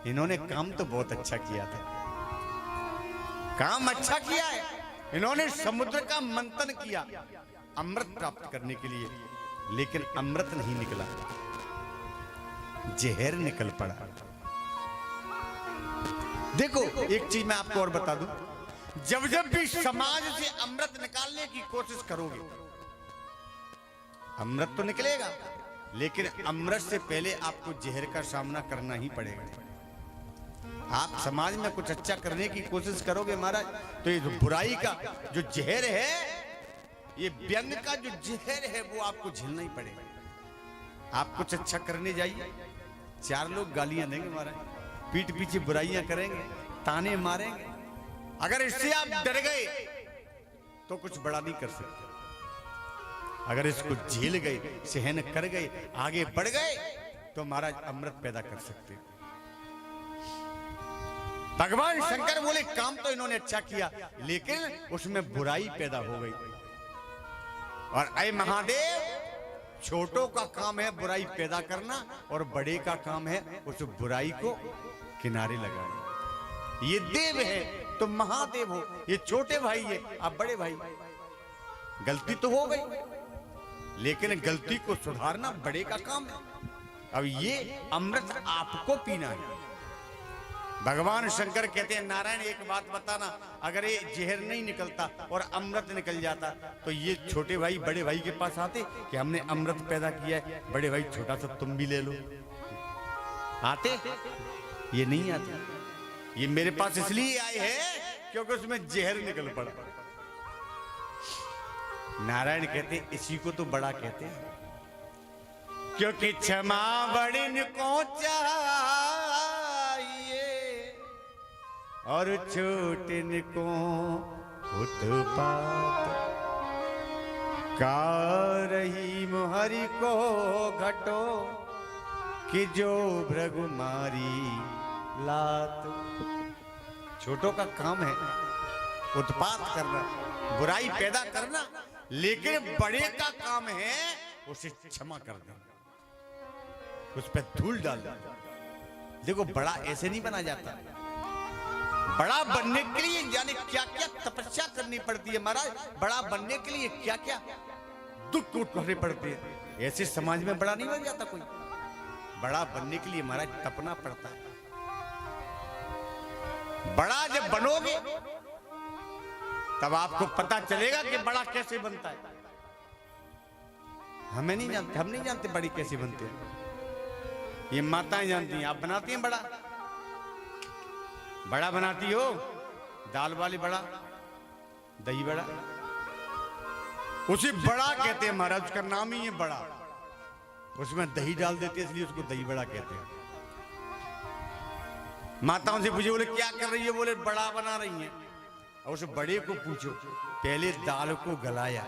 इन्होंने काम तो बहुत अच्छा किया था, काम अच्छा किया है। इन्होंने समुद्र का मंथन किया अमृत प्राप्त करने के लिए, लेकिन अमृत नहीं निकला, जहर निकल पड़ा। देखो एक चीज मैं आपको और बता दूं, जब जब भी समाज से अमृत निकालने की कोशिश करोगे, अमृत तो निकलेगा, लेकिन अमृत से पहले आपको जहर का सामना करना ही पड़ेगा। आप समाज में कुछ अच्छा करने की कोशिश करोगे महाराज, तो ये बुराई का जो जहर है, ये व्यंग का जो जहर है, वो आपको झेलना ही पड़ेगा। आप कुछ अच्छा करने जाइए, चार लोग गालियां देंगे महाराज, पीठ पीछे बुराइयां करेंगे, ताने मारेंगे। अगर इससे आप डर गए तो कुछ बड़ा नहीं कर सकते। अगर इसको झेल गए, सहन कर गए, आगे बढ़ गए, तो महाराज अमृत पैदा कर सकते। भगवान शंकर बोले काम तो इन्होंने अच्छा किया, लेकिन उसमें बुराई पैदा हो गई। और ऐ महादेव, छोटों का काम है बुराई पैदा करना, और बड़े का काम है उस बुराई को किनारे लगाना। ये देव है तो महादेव हो, ये छोटे भाई है, आप बड़े भाई। गलती तो हो गई, लेकिन गलती को सुधारना बड़े का काम है। अब ये अमृत आपको पीना है। भगवान शंकर कहते हैं, नारायण एक बात बताना, अगर ये जहर नहीं निकलता और अमृत निकल जाता, तो ये छोटे भाई बड़े भाई के पास आते कि हमने अमृत पैदा किया है, बड़े भाई छोटा सा तुम भी ले लो। आते? ये नहीं आते। ये मेरे पास इसलिए आए हैं क्योंकि उसमें जहर निकल पड़ा। नारायण कहते इसी को तो बड़ा कहते हैं, क्योंकि क्षमा बड़िन को चाहिए और छोटिन को उत्पात, कारही मुहरि को घटो कि जो भृगु मारी लात। छोटों का काम है उत्पात करना, बुराई पैदा करना, लेकिन बड़े का काम है उसे क्षमा कर देना, उस पर धूल डालना। देखो बड़ा ऐसे नहीं बना जाता, बड़ा बनने के लिए जाने क्या क्या तपस्या करनी पड़ती है महाराज। बड़ा बनने के लिए क्या क्या दुख उठाने पड़ते हैं। ऐसे समाज में बड़ा नहीं बन जाता कोई। बड़ा बनने के लिए महाराज तपना पड़ता है। बड़ा जब बनोगे तब आपको पता चलेगा कि बड़ा कैसे बनता है। हमें नहीं जानते, हम नहीं जानते बड़ी कैसे बनते हैं, ये माताएं जानती हैं। आप बनाती हैं बड़ा? बड़ा बनाती हो? दाल वाली बड़ा, दही बड़ा, उसे बड़ा कहते हैं महाराज, उसका नाम ही है बड़ा। उसमें दही डाल देते हैं इसलिए उसको दही बड़ा कहते हैं। माताओं से पूछे, बोले क्या कर रही है? बोले बड़ा बना रही है। और उस बड़े को पूछो, पहले दाल को गलाया,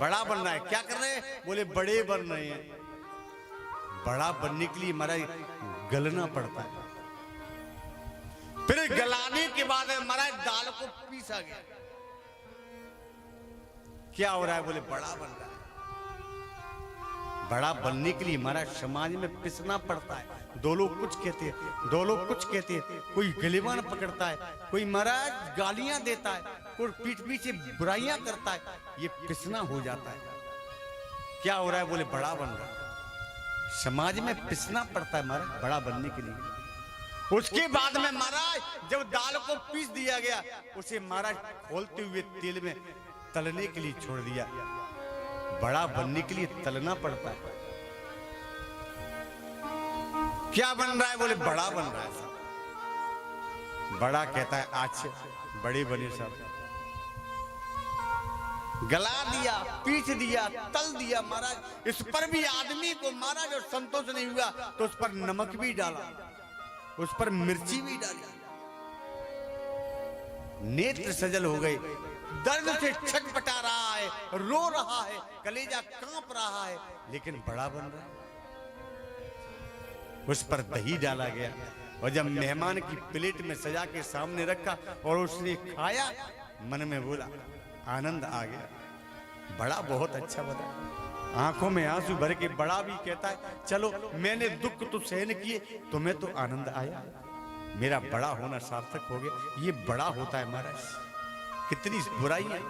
बड़ा बन रहा है, क्या कर रहे हैं? बोले बड़े बन रहे हैं। बड़ा बनने के लिए महाराज गलना पड़ता है, फिर गलाने के बाद महाराज दाल को पीसा गया। क्या हो रहा है? बोले बड़ा बन रहा है। बड़ा बनने के लिए महाराज समाज में पिसना पड़ता है। दो लोग कुछ कहते हैं, दो लोग कुछ कहते हैं, कोई गलेवान पकड़ता है, कोई महाराज गालियां देता है, कोई पीठ पीछे बुराइयां करता है, ये पिसना हो जाता है। क्या हो रहा है? बोले बड़ा बन रहा है। समाज में पिसना पड़ता है महाराज बड़ा बनने के लिए। उसके बाद में महाराज जब दाल को पीस दिया गया, उसे महाराज खोलते हुए तेल में तलने के लिए छोड़ दिया। बड़ा बनने के लिए तलना पड़ता है। क्या बन रहा है? बोले बड़ा बन रहा है साहब। बड़ा कहता है आज बड़े बने साहब। गला दिया, पीस दिया, तल दिया महाराज। इस पर भी आदमी को महाराज और संतोष नहीं हुआ तो उस पर नमक भी डाला, उस पर मिर्ची भी डाली। नेत्र सजल हो गए, दर्द से छटपटा रहा है, रो रहा है, कलेजा कांप रहा है, लेकिन बड़ा बन रहा है। उस पर दही डाला गया और जब मेहमान की प्लेट में सजा के सामने रखा और उसने खाया, मन में बोला आनंद आ गया, बड़ा बहुत अच्छा बना। आंखों में आंसू भर के बड़ा भी कहता है, चलो मैंने दुख तो सहन किए, तुम्हें तो आनंद आया, मेरा बड़ा होना सार्थक हो गया। ये बड़ा होता है महाराज। कितनी बुराइयां,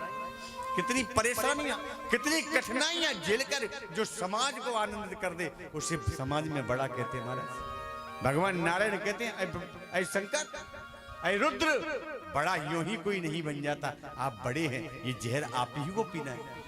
कितनी परेशानियां, कितनी कठिनाइयां झेलकर जो समाज को आनंदित कर दे, उसे समाज में बड़ा कहते हैं महाराज। भगवान नारायण कहते हैं, ऐ शंकर, ऐ रुद्र, बड़ा यूं ही कोई नहीं बन जाता, आप बड़े हैं, ये जहर आप ही को पीना है।